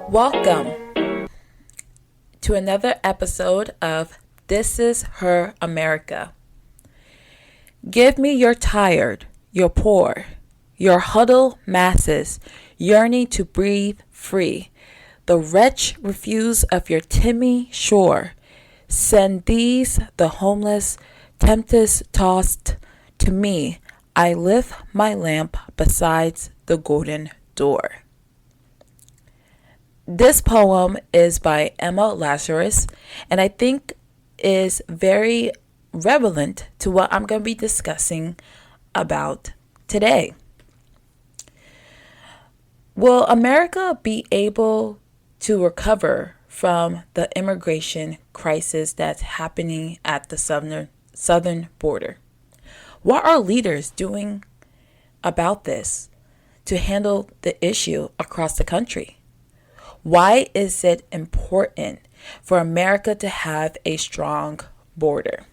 Welcome to another episode of This Is Her America. Give me your tired, your poor, your huddled masses yearning to breathe free. The wretch refuse of your timmy shore. Send these, the homeless, tempest tossed to me. I lift my lamp besides the golden door. This poem is by Emma Lazarus, and I think is very relevant to what I'm going to be discussing about today. Will America be able to recover from the immigration crisis that's happening at the southern border? What are leaders doing about this to handle the issue across the country? Why is it important for America to have a strong border?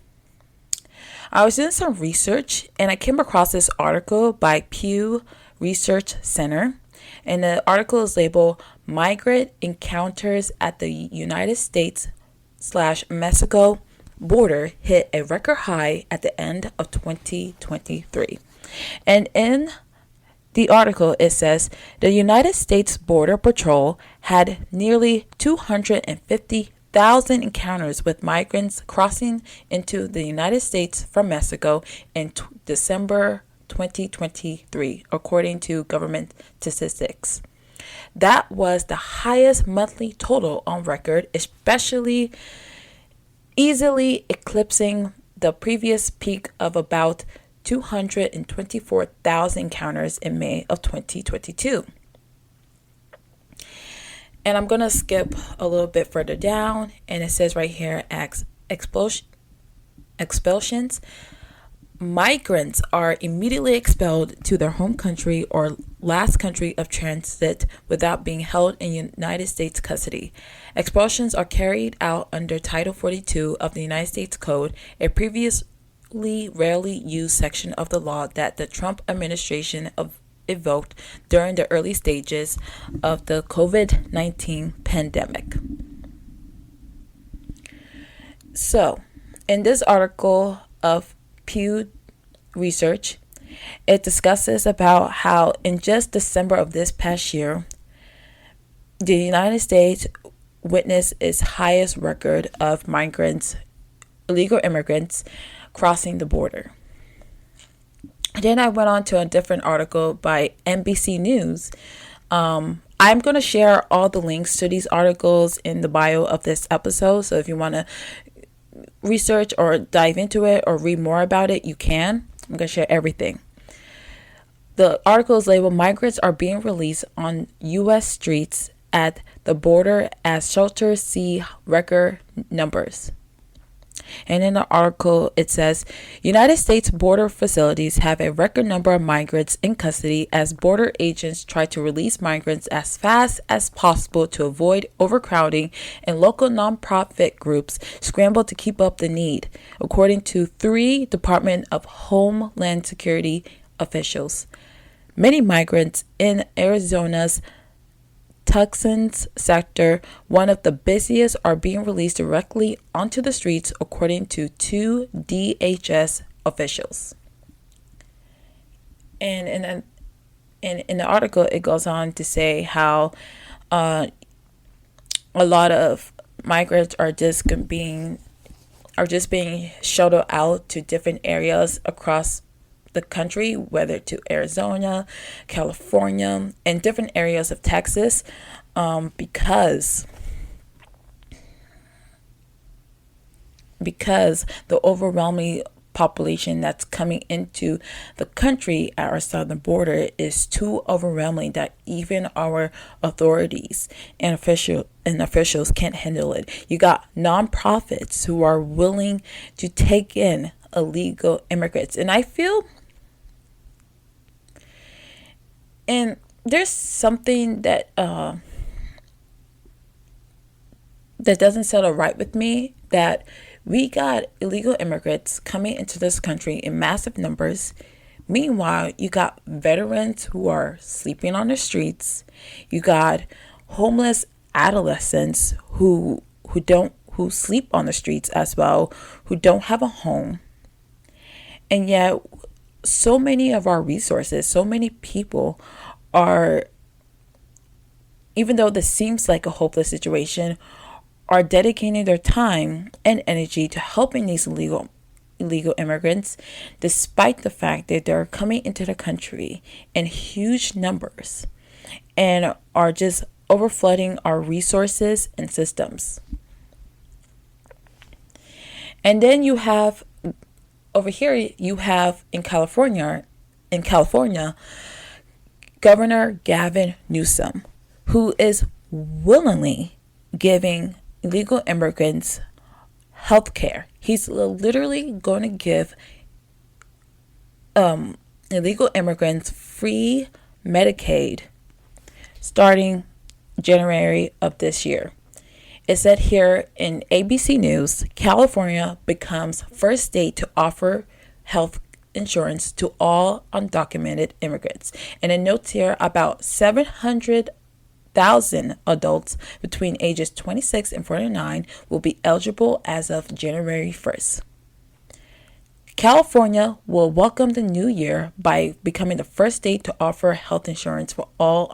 I was doing some research and I came across this article by Pew Research Center. And the article is labeled Migrant Encounters at the United States/Mexico Border Hit a Record High at the end of 2023. And in the article, it says the United States Border Patrol had nearly 250,000 encounters with migrants crossing into the United States from Mexico in December 2023, according to government statistics. That was the highest monthly total on record, especially easily eclipsing the previous peak of about 224,000 encounters in May of 2022. And I'm going to skip a little bit further down, and it says right here, expulsions. Migrants are immediately expelled to their home country or last country of transit without being held in United States custody. Expulsions are carried out under Title 42 of the United States Code, a previously rarely used section of the law that the Trump administration evoked during the early stages of the COVID-19 pandemic. So, in this article of Pew Research, it discusses about how in just December of this past year, the United States witnessed its highest record of illegal immigrants crossing the border. Then I went on to a different article by NBC News. I'm going to share all the links to these articles in the bio of this episode. So if you want to research or dive into it or read more about it, you can. I'm going to share everything. The article is labeled Migrants Are Being Released on U.S. Streets at the Border as Shelters See Record Numbers. And in the article, it says, United States border facilities have a record number of migrants in custody as border agents try to release migrants as fast as possible to avoid overcrowding, and local nonprofit groups scramble to keep up the need, according to 3 Department of Homeland Security officials. Many migrants in Arizona's Tucson's sector, one of the busiest, are being released directly onto the streets, according to 2 DHS officials. And in the article, it goes on to say how a lot of migrants are just being shuttled out to different areas across the country, whether to Arizona, California, and different areas of Texas, because the overwhelming population that's coming into the country at our southern border is too overwhelming that even our authorities and officials can't handle it. You got nonprofits who are willing to take in illegal immigrants, and I feel and there's something that doesn't settle right with me, that we got illegal immigrants coming into this country in massive numbers. Meanwhile, you got veterans who are sleeping on the streets. You got homeless adolescents who sleep on the streets as well, who don't have a home. And yet so many of our resources, so many people are, even though this seems like a hopeless situation, are dedicating their time and energy to helping these illegal immigrants, despite the fact that they're coming into the country in huge numbers and are just overflooding our resources and systems. And then you have over here, you have in California, Governor Gavin Newsom, who is willingly giving illegal immigrants health care. He's literally going to give illegal immigrants free Medicaid starting January of this year. It said here in ABC News, California becomes first state to offer health insurance to all undocumented immigrants. And it notes here about 700,000 adults between ages 26 and 49 will be eligible as of January 1st. California will welcome the new year by becoming the first state to offer health insurance for all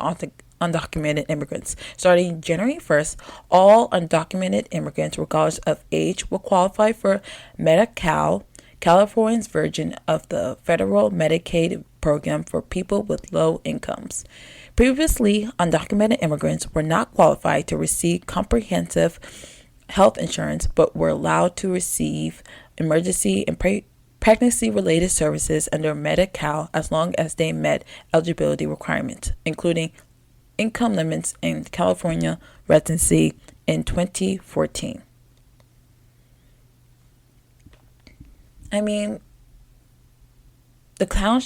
undocumented immigrants. Starting January 1st, all undocumented immigrants, regardless of age, will qualify for Medi-Cal, California's version of the federal Medicaid program for people with low incomes. Previously, undocumented immigrants were not qualified to receive comprehensive health insurance, but were allowed to receive emergency and pregnancy-related services under Medi-Cal as long as they met eligibility requirements, including income limits in California residency in 2014. I mean, the clown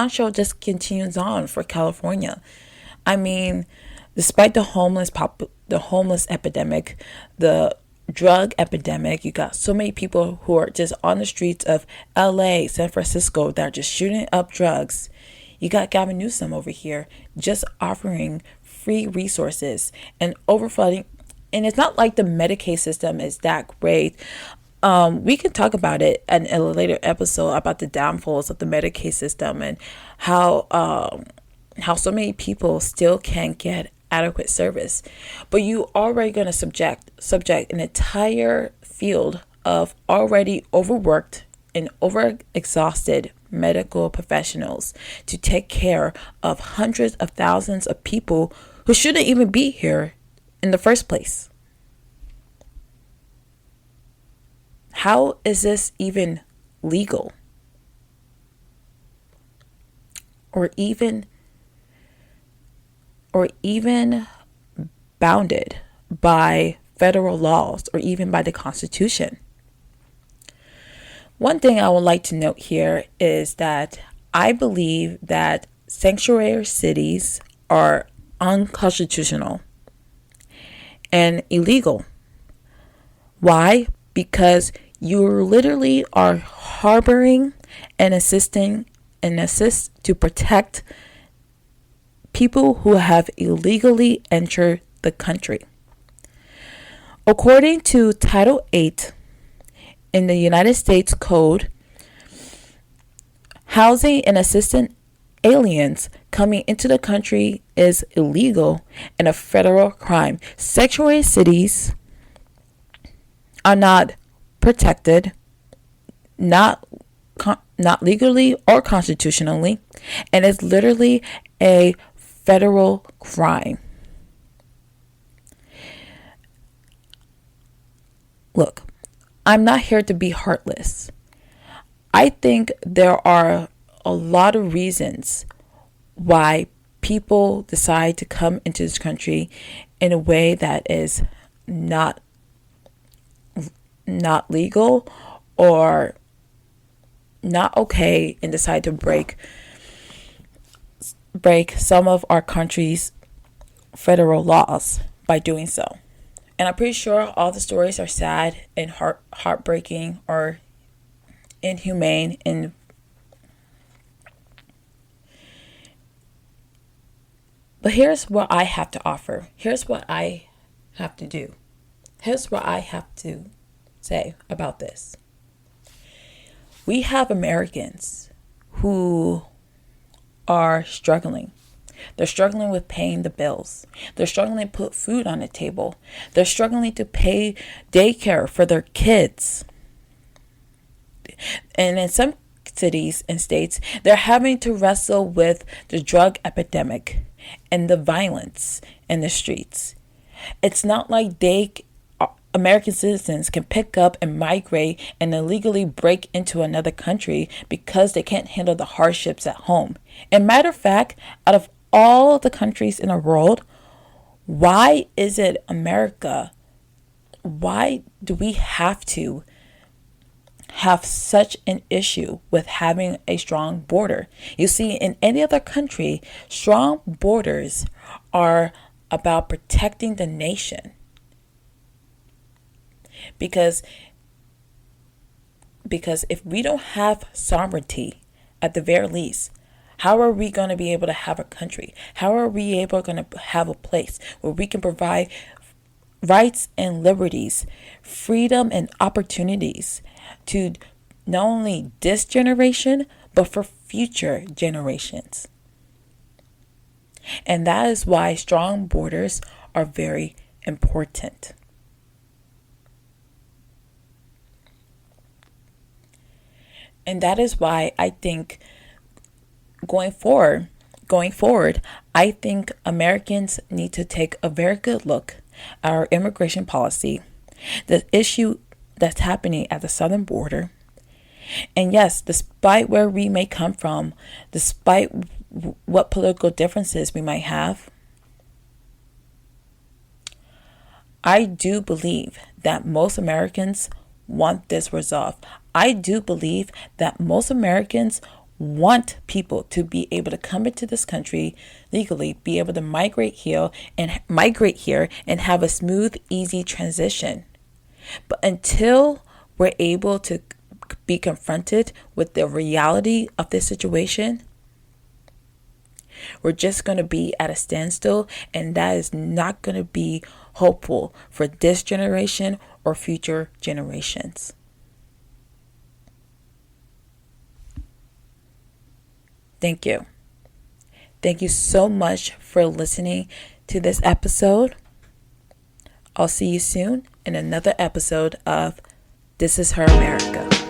show just continues on for California. I mean, despite the homeless epidemic, the drug epidemic, you got so many people who are just on the streets of LA, San Francisco that are just shooting up drugs. You got Gavin Newsom over here just offering free resources and overflooding. And it's not like the Medicaid system is that great. We can talk about it in a later episode about the downfalls of the Medicaid system and how so many people still can't get adequate service. But you already going to subject an entire field of already overworked and overexhausted medical professionals to take care of hundreds of thousands of people who shouldn't even be here in the first place. How is this even legal? Or even bounded by federal laws or even by the Constitution? One thing I would like to note here is that I believe that sanctuary cities are unconstitutional and illegal. Why? Because you literally are harboring and assist to protect people who have illegally entered the country. According to Title 8 in the United States Code, housing and assisting aliens coming into the country is illegal and a federal crime. Sanctuary cities are not protected, not legally or constitutionally, and it's literally a federal crime. Look, I'm not here to be heartless. I think there are a lot of reasons why people decide to come into this country in a way that is not legal or not okay, and decide to break some of our country's federal laws by doing so. And I'm pretty sure all the stories are sad and heartbreaking or inhumane and But here's what I have to offer. Here's what I have to do. Here's what I have to say about this. We have Americans who are struggling. They're struggling with paying the bills. They're struggling to put food on the table. They're struggling to pay daycare for their kids. And in some cities and states, they're having to wrestle with the drug epidemic and the violence in the streets. It's not like American citizens can pick up and migrate and illegally break into another country because they can't handle the hardships at home. And matter of fact, out of all the countries in the world, why is it America? Why do we have to have such an issue with having a strong border? You see, in any other country, strong borders are about protecting the nation. Because if we don't have sovereignty, at the very least, how are we going to be able to have a country? How are we able going to have a place where we can provide rights and liberties, freedom and opportunities to not only this generation, but for future generations? And that is why strong borders are very important. And that is why I think going forward, I think Americans need to take a very good look at our immigration policy, the issue that's happening at the southern border. And yes, despite where we may come from, despite what political differences we might have, I do believe that most Americans want this resolved. I do believe that most Americans want people to be able to come into this country legally, be able to migrate here and have a smooth, easy transition. But until we're able to be confronted with the reality of this situation, we're just going to be at a standstill, and that is not going to be hopeful for this generation or future generations. Thank you. Thank you so much for listening to this episode. I'll see you soon in another episode of This Is Her America.